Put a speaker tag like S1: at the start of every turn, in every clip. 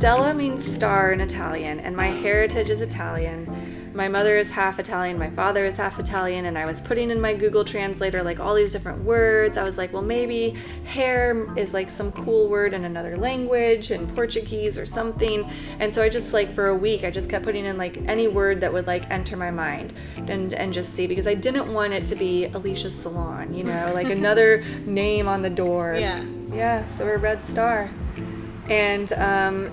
S1: Stella means star in Italian, and my heritage is Italian. My mother is half Italian, my father is half Italian, and I was putting in my Google Translator like all these different words. I was like, well, maybe hair is like some cool word in another language, in Portuguese or something. And so I just like for a week, I just kept putting in like any word that would like enter my mind and just see, because I didn't want it to be Alisha's Salon, you know, like another name on the door. Yeah, so we're Red Star. And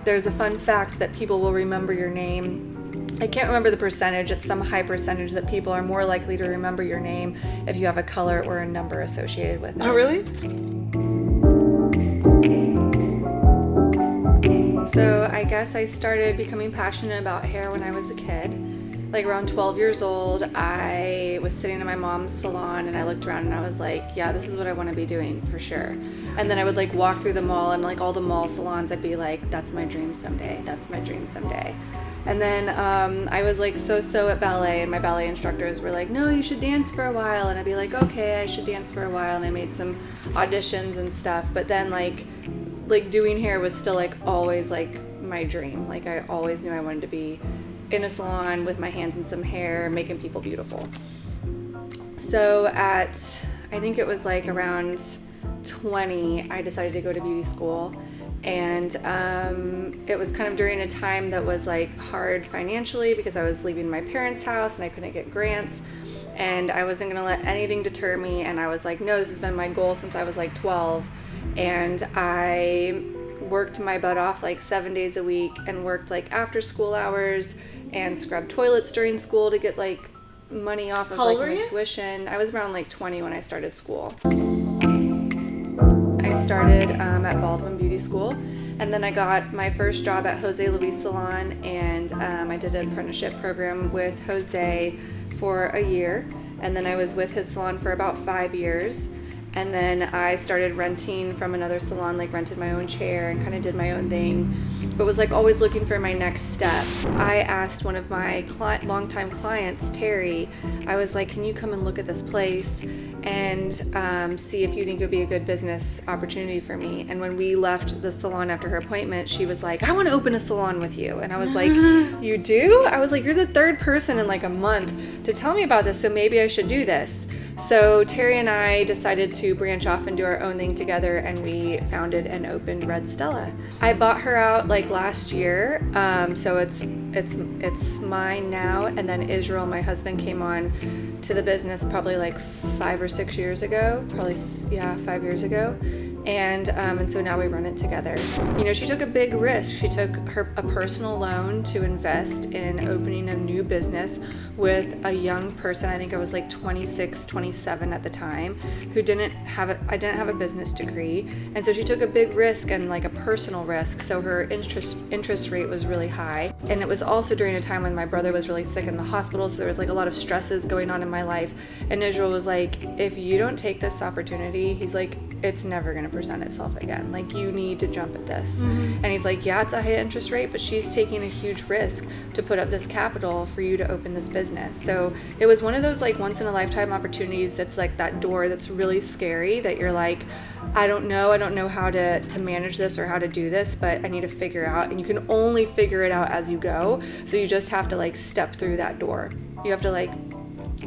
S1: there's a fun fact that people will remember your name. I can't remember the percentage. It's some high percentage that people are more likely to remember your name if you have a color or a number associated with it.
S2: Oh, really?
S1: So I guess I started becoming passionate about hair when I was a kid. Like around 12 years old, I was sitting in my mom's salon and I looked around and I was like, yeah, this is what I want to be doing for sure. And then I would like walk through the mall and like all the mall salons, I'd be like, that's my dream someday. That's my dream someday. And then I was like so at ballet, and my ballet instructors were like, no, you should dance for a while. And I'd be like, okay, I should dance for a while. And I made some auditions and stuff. But then like doing hair was still like always like my dream. Like I always knew I wanted to be in a salon with my hands in some hair, making people beautiful. So I think it was like around 20, I decided to go to beauty school. And it was kind of during a time that was like hard financially because I was leaving my parents' house and I couldn't get grants, and I wasn't gonna let anything deter me. And I was like, no, this has been my goal since I was like 12. And I worked my butt off like 7 days a week and worked like after school hours and scrubbed toilets during school to get like money off of like my tuition. I was around like 20 when I started school. I started at Baldwin Beauty School, and then I got my first job at Jose Luis Salon, and I did an apprenticeship program with Jose for a year, and then I was with his salon for about 5 years. And then I started renting from another salon, like rented my own chair and kind of did my own thing, but was like always looking for my next step. I asked one of my longtime clients, Terry, I was like, can you come and look at this place and see if you think it would be a good business opportunity for me? And when we left the salon after her appointment, she was like, I want to open a salon with you. And I was like, you do? I was like, you're the third person in like a month to tell me about this, so maybe I should do this. So Terry and I decided to branch off and do our own thing together, and we founded and opened Red Stella. I bought her out like last year, so it's mine now. And then Israel, my husband, came on to the business probably like 5 or 6 years ago, 5 years ago. And so now we run it together. You know, she took a big risk. She took a personal loan to invest in opening a new business with a young person. I think I was like 26, 27 at the time, who I didn't have a business degree. And so she took a big risk and like a personal risk. So her interest rate was really high. And it was also during a time when my brother was really sick in the hospital. So there was like a lot of stresses going on in my life. And Israel was like, if you don't take this opportunity, he's like, it's never going to present itself again. Like, you need to jump at this. And he's like, yeah, it's a high interest rate, but she's taking a huge risk to put up this capital for you to open this business. So it was one of those like once in a lifetime opportunities that's like that door that's really scary, that you're like, I don't know how to manage this or how to do this, but I need to figure out. And you can only figure it out as you go. So you just have to like step through that door. You have to like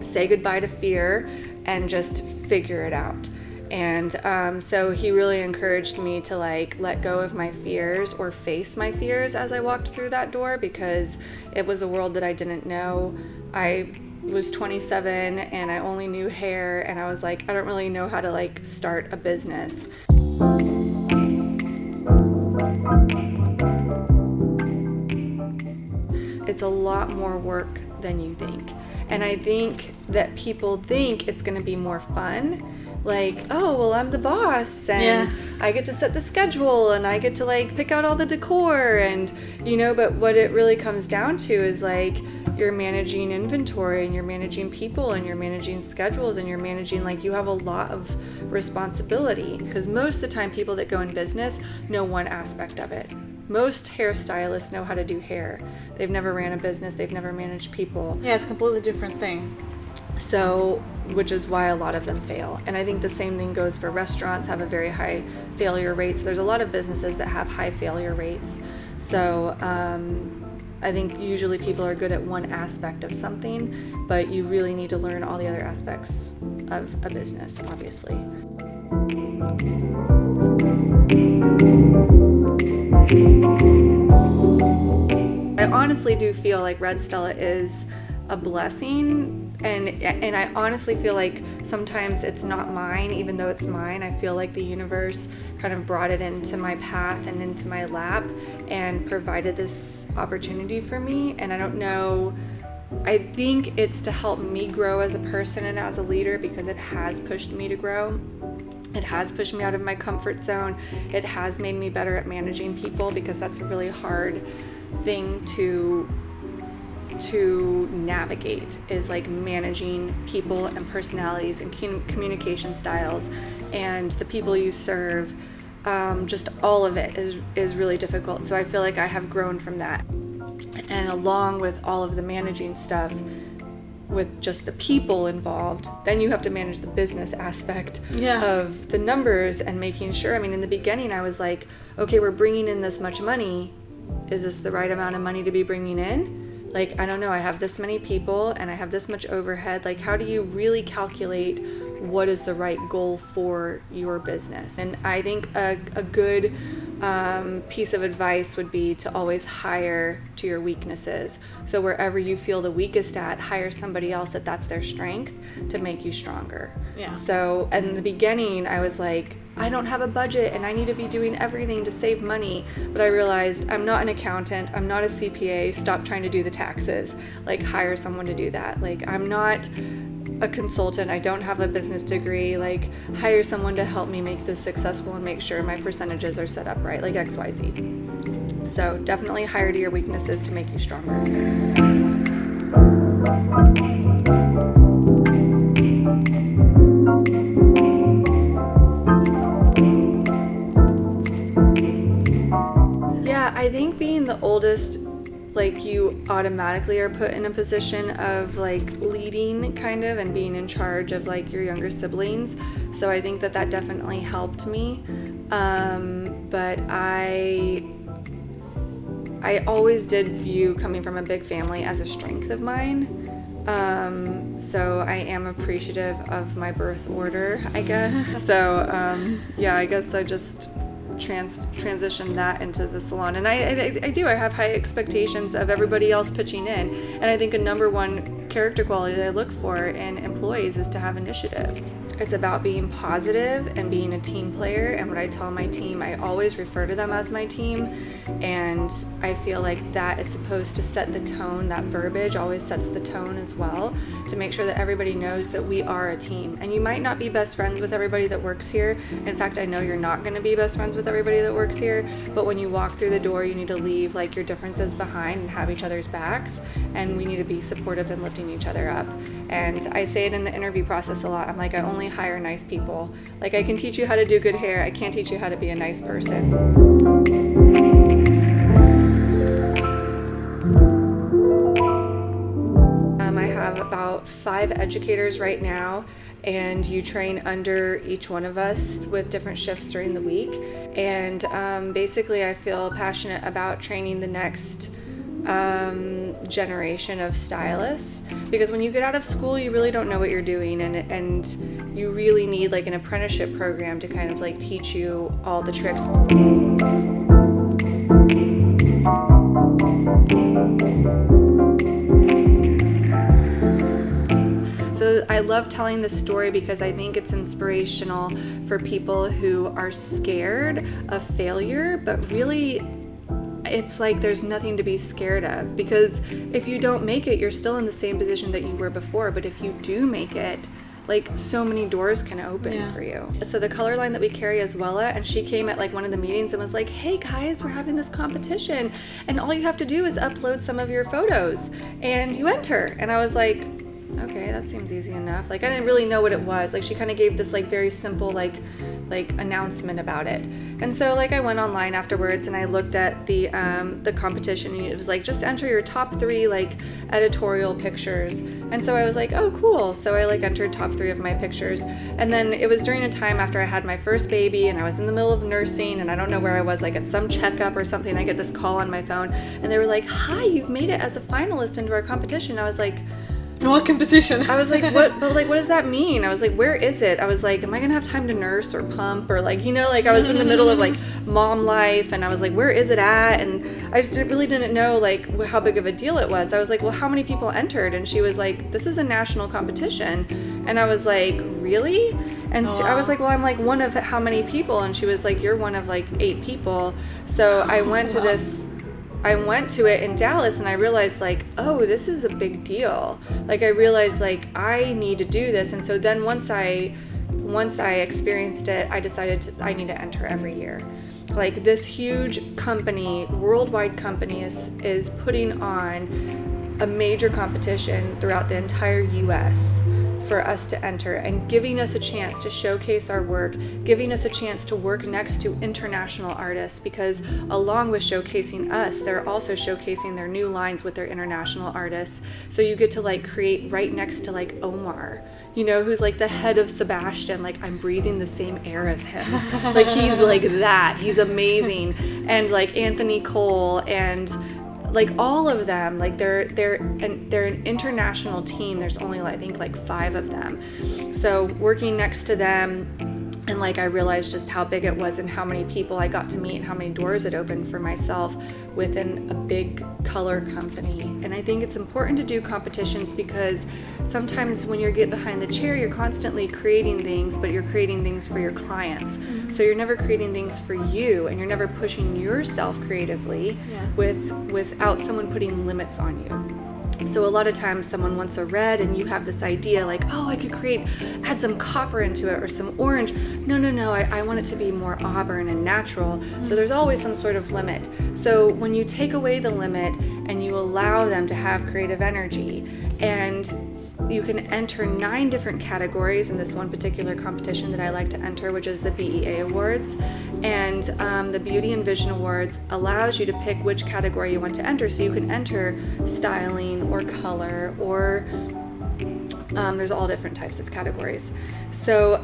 S1: say goodbye to fear and just figure it out. And so he really encouraged me to like let go of my fears or face my fears as I walked through that door, because it was a world that I didn't know. I was 27 and I only knew hair, and I was like, I don't really know how to like start a business. It's a lot more work than you think. And I think that people think it's going to be more fun. Like, oh, well, I'm the boss and I get to set the schedule and I get to like pick out all the decor, and, you know, but what it really comes down to is like you're managing inventory and you're managing people and you're managing schedules and you're managing, like, you have a lot of responsibility, because most of the time people that go in business know one aspect of it. Most hairstylists know how to do hair. They've never ran a business. They've never managed people.
S2: Yeah, it's a completely different thing.
S1: So, which is why a lot of them fail. And I think the same thing goes for restaurants, have a very high failure rate. So there's a lot of businesses that have high failure rates. So I think usually people are good at one aspect of something, but you really need to learn all the other aspects of a business, obviously. I honestly do feel like Red Stella is a blessing, and I honestly feel like sometimes it's not mine, even though it's mine. I feel like the universe kind of brought it into my path and into my lap and provided this opportunity for me. And I don't know, I think it's to help me grow as a person and as a leader, because it has pushed me to grow. It has pushed me out of my comfort zone. It has made me better at managing people, because that's a really hard thing to navigate, is like managing people and personalities and communication styles and the people you serve. Just all of it is really difficult. So I feel like I have grown from that. And along with all of the managing stuff, with just the people involved, then you have to manage the business aspect of the numbers and making sure. I mean, in the beginning, I was like, okay, we're bringing in this much money. Is this the right amount of money to be bringing in? Like, I don't know, I have this many people and I have this much overhead. Like, how do you really calculate what is the right goal for your business? And I think a good piece of advice would be to always hire to your weaknesses. So wherever you feel the weakest at, hire somebody else that's their strength to make you stronger. Yeah. So in the beginning, I was like, I don't have a budget and I need to be doing everything to save money. But I realized I'm not an accountant, I'm not a CPA, stop trying to do the taxes. Like, hire someone to do that. Like, I'm not a consultant, I don't have a business degree. Like, hire someone to help me make this successful and make sure my percentages are set up right, like XYZ. So definitely hire to your weaknesses to make you stronger. Yeah, I think being the oldest, like, you automatically are put in a position of like leading kind of and being in charge of like your younger siblings. So I think that definitely helped me. But I always did view coming from a big family as a strength of mine. So I am appreciative of my birth order, I guess. So yeah, I guess I just transition that into the salon. And I have high expectations of everybody else pitching in. And I think a number one character quality that I look for in employees is to have initiative. It's about being positive and being a team player. And what I tell my team, I always refer to them as my team. And I feel like that is supposed to set the tone. That verbiage always sets the tone as well, to make sure that everybody knows that we are a team. And you might not be best friends with everybody that works here. In fact, I know you're not going to be best friends with everybody that works here. But when you walk through the door, you need to leave like your differences behind and have each other's backs. And we need to be supportive and lifting each other up. And I say it in the interview process a lot. I'm like, I only hire nice people. Like, I can teach you how to do good hair. I can't teach you how to be a nice person. I have about 5 educators right now, and you train under each one of us with different shifts during the week. And basically, I feel passionate about training the next generation of stylists, because when you get out of school, you really don't know what you're doing, and you really need like an apprenticeship program to kind of like teach you all the tricks. So I love telling this story because I think it's inspirational for people who are scared of failure, but really it's like there's nothing to be scared of, because if you don't make it, you're still in the same position that you were before. But if you do make it, like, so many doors can open for you. So the color line that we carry is Wella, and she came at like one of the meetings and was like, hey guys, we're having this competition and all you have to do is upload some of your photos and you enter. And I was like, okay, that seems easy enough. Like, I didn't really know what it was. Like, she kind of gave this like very simple like announcement about it. And so like I went online afterwards and I looked at the competition, and it was like, just enter your top 3 like editorial pictures. And so I was like, oh cool. So I like entered top 3 of my pictures. And then it was during a time after I had my first baby, and I was in the middle of nursing, and I don't know where I was, like at some checkup or something. I get this call on my phone, and they were like, hi, you've made it as a finalist into our competition. I was like,
S2: what competition?
S1: I was like, what? But like, what does that mean? I was like, where is it? I was like, am I gonna have time to nurse or pump or like, you know, like I was in the middle of like mom life, and I was like, where is it at? And I just really didn't know like how big of a deal it was. I was like, well, how many people entered? And she was like, this is a national competition. And I was like, really? And I was like, well, I'm like one of how many people? And she was like, you're one of like 8 people. So I went to it in Dallas, and I realized like, oh, this is a big deal. Like I realized like I need to do this. And so then once I experienced it, I decided I need to enter every year. Like this huge company, worldwide company is putting on a major competition throughout the entire US for us to enter, and giving us a chance to showcase our work, giving us a chance to work next to international artists, because along with showcasing us, they're also showcasing their new lines with their international artists. So you get to like create right next to like Omar, you know, who's like the head of Sebastian. Like I'm breathing the same air as him. Like he's like that. He's amazing. And like Anthony Cole and like all of them, like they're an international team. There's only I think like 5 of them. So working next to them, and like I realized just how big it was and how many people I got to meet and how many doors it opened for myself within a big color company. And I think it's important to do competitions, because sometimes when you get behind the chair, you're constantly creating things, but you're creating things for your clients. Mm-hmm. So you're never creating things for you, and you're never pushing yourself creatively without someone putting limits on you. So a lot of times someone wants a red, and you have this idea like, oh, I could add some copper into it or some orange. No, I want it to be more auburn and natural. So there's always some sort of limit. So when you take away the limit and you allow them to have creative energy, and you can enter 9 different categories in this one particular competition that I like to enter, which is the BEA Awards. And the Beauty and Vision Awards allows you to pick which category you want to enter. So you can enter styling or color, or there's all different types of categories. So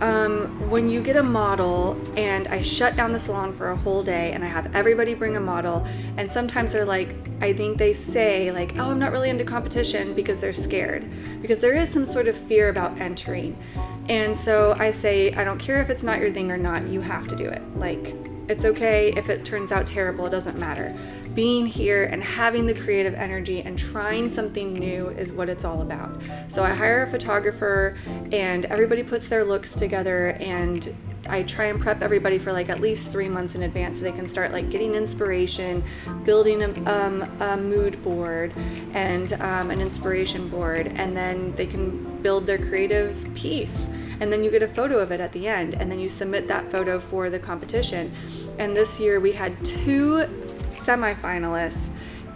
S1: when you get a model, and I shut down the salon for a whole day, and I have everybody bring a model, and sometimes they're like, I think they say like, oh, I'm not really into competition, because they're scared, because there is some sort of fear about entering. And so I say, I don't care if it's not your thing or not, you have to do it. Like, it's okay if it turns out terrible, it doesn't matter. Being here and having the creative energy and trying something new is what it's all about. So I hire a photographer, and everybody puts their looks together, and I try and prep everybody for like at least 3 months in advance, so they can start like getting inspiration, building a mood board and an inspiration board, and then they can build their creative piece. And then you get a photo of it at the end, and then you submit that photo for the competition. And this year we had 2 semifinalists,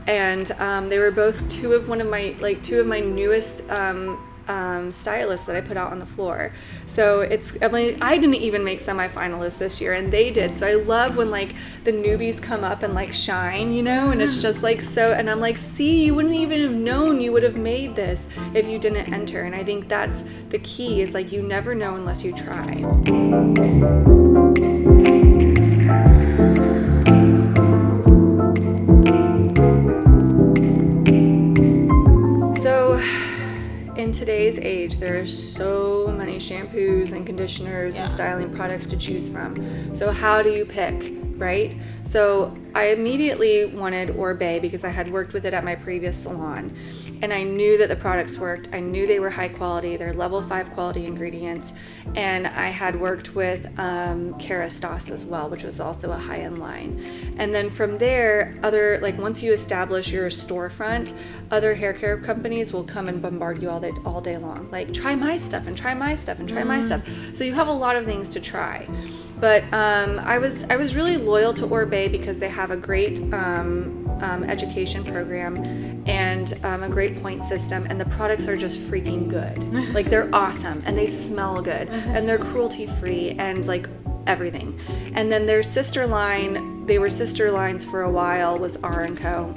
S1: and they were both two of my newest stylists that I put out on the floor. So I didn't even make semifinalists this year, and they did. So I love when like the newbies come up and like shine, you know, and it's just like so, and I'm like, see, you wouldn't even have known you would have made this if you didn't enter. And I think that's the key, is like you never know unless you try. In today's age, there are so many shampoos and conditioners and styling products to choose from. So how do you pick, right? So I immediately wanted Orbe, because I had worked with it at my previous salon, and I knew that the products worked. I knew they were high quality. They're level 5 quality ingredients. And I had worked with Kerastase as well, which was also a high-end line. And then from there, once you establish your storefront, other hair care companies will come and bombard you all day long. Like, try my stuff and try my stuff and try my stuff. So you have a lot of things to try. But I was really loyal to Orbe, because they have a great education program and a great point system, and the products are just freaking good. Like, they're awesome, and they smell good, and they're cruelty free, and like everything. And then their sister line, they were sister lines for a while, was R&Co.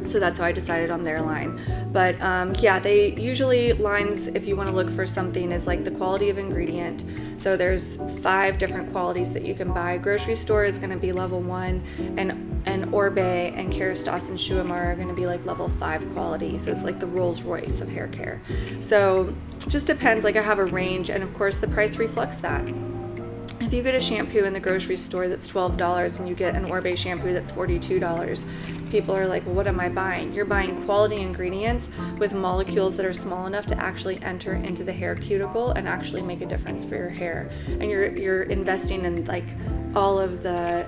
S1: So that's how I decided on their line. But yeah, they usually, lines, if you want to look for something, is like the quality of ingredient. So there's 5 different qualities that you can buy. Grocery store is going to be level 1, and Orbe and Kerastase and Schumacher are going to be like level 5 quality. So it's like the Rolls Royce of hair care. So it just depends. Like, I have a range, and of course the price reflects that. If you get a shampoo in the grocery store that's $12 and you get an Orbe shampoo that's $42, people are like, well, what am I buying? You're buying quality ingredients with molecules that are small enough to actually enter into the hair cuticle and actually make a difference for your hair. And you're investing in like all of the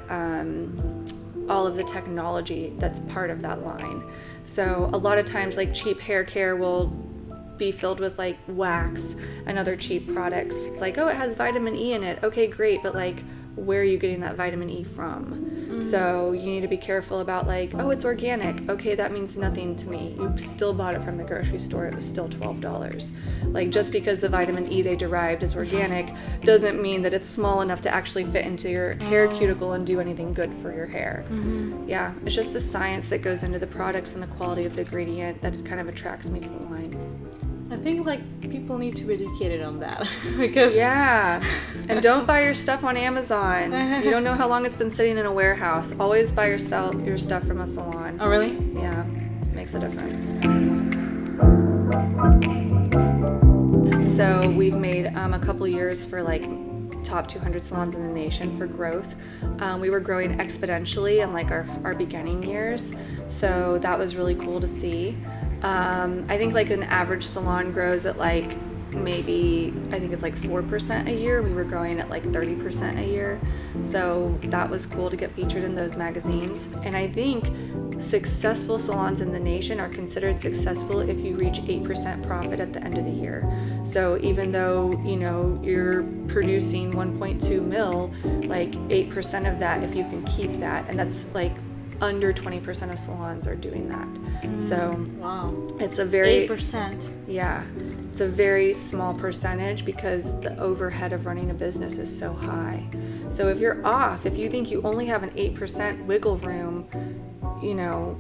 S1: technology that's part of that line. So a lot of times, like, cheap hair care will be filled with like wax and other cheap products. It's like, oh, it has vitamin E in it. Okay, great, but like, where are you getting that vitamin E from? So you need to be careful about like, oh, it's organic. Okay, that means nothing to me. You still bought it from the grocery store. It was still $12. Like, just because the vitamin E they derived is organic doesn't mean that it's small enough to actually fit into your hair cuticle and do anything good for your hair. Yeah, it's just the science that goes into the products and the quality of the ingredient that kind of attracts me to the lines.
S2: I think like people need to be educated on that because
S1: yeah, and don't buy your stuff on Amazon. You don't know how long it's been sitting in a warehouse. Always buy your stuff from a salon.
S2: Oh, really?
S1: Yeah, makes a difference. So we've made a couple years for like top 200 salons in the nation for growth. We were growing exponentially in like our beginning years, so that was really cool to see. I think like an average salon grows at like maybe, I think it's like 4% a year. We were growing at like 30% a year. So that was cool to get featured in those magazines. And I think successful salons in the nation are considered successful if you reach 8% profit at the end of the year. So even though, you know, you're producing 1.2 mil, like 8% of that, if you can keep that, and that's like under 20% of salons are doing that. So
S2: wow,
S1: it's a very
S2: 8%.
S1: Yeah, it's a very small percentage because the overhead of running a business is so high. So if you're off, if you think you only have an 8% wiggle room, you know,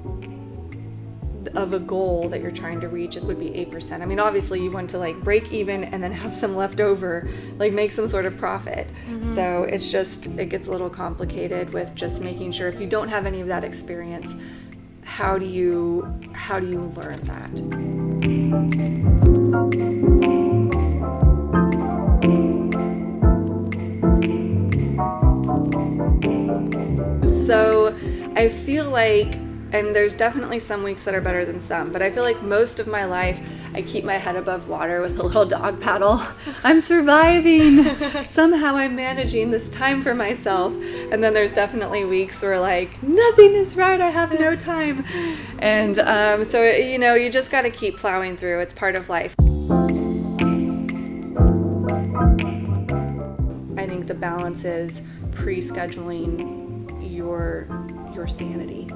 S1: of a goal that you're trying to reach, it would be 8%. I mean, obviously you want to like break even and then have some left over, like make some sort of profit. So it's just, it gets a little complicated with just making sure, if you don't have any of that experience, how do you learn that? So I feel like, and there's definitely some weeks that are better than some, but I feel like most of my life I keep my head above water with a little dog paddle. I'm surviving. Somehow I'm managing this time for myself. And then there's definitely weeks where like nothing is right. I have no time. And so, you know, you just got to keep plowing through. It's part of life. I think the balance is pre-scheduling your sanity.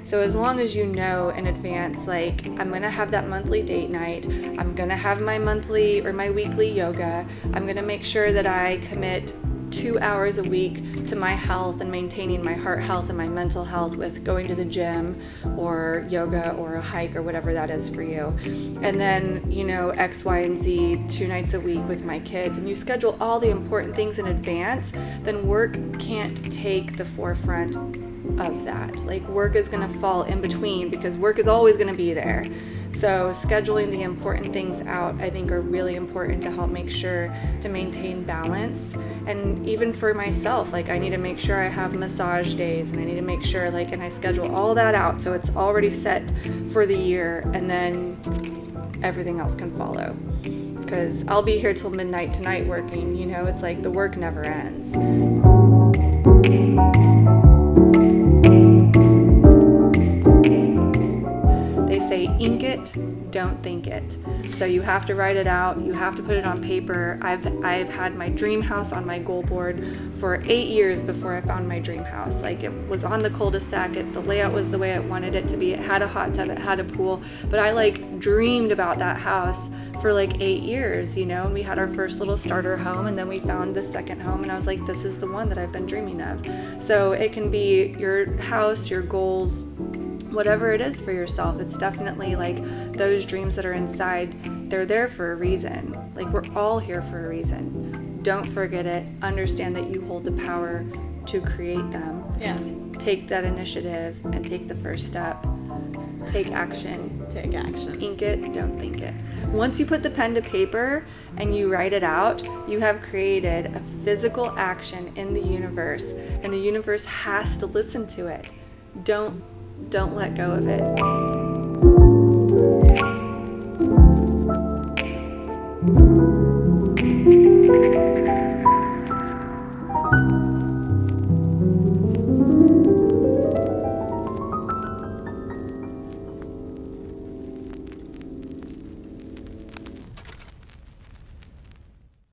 S1: So as long as you know in advance, like, I'm gonna have that monthly date night, I'm gonna have my monthly or my weekly yoga, I'm gonna make sure that I commit 2 hours a week to my health and maintaining my heart health and my mental health with going to the gym or yoga or a hike or whatever that is for you. And then, you know, X, Y, and Z 2 nights a week with my kids, and you schedule all the important things in advance, then work can't take the forefront of that. Like, work is going to fall in between because work is always going to be there. So scheduling the important things out, I think, are really important to help make sure to maintain balance. And even for myself, like, I need to make sure I have massage days, and I need to make sure, like, and I schedule all that out so it's already set for the year, and then everything else can follow. Because I'll be here till midnight tonight working, you know, it's like the work never ends. They say ink it, don't think it. So you have to write it out, you have to put it on paper. I've had my dream house on my goal board for 8 years before I found my dream house. Like, it was on the cul-de-sac, the layout was the way I wanted it to be. It had a hot tub, it had a pool, but I like dreamed about that house for like 8 years, you know, and we had our first little starter home, and then we found the second home, and I was like, this is the one that I've been dreaming of. So it can be your house, your goals, whatever it is for yourself. It's definitely like those dreams that are inside, they're there for a reason. Like, we're all here for a reason. Don't forget it. Understand that you hold the power to create them.
S2: Yeah.
S1: Take that initiative and take the first step. Take action.
S2: Take action.
S1: Ink it, don't think it. Once you put the pen to paper and you write it out, you have created a physical action in the universe, and the universe has to listen to it. Don't let go of it.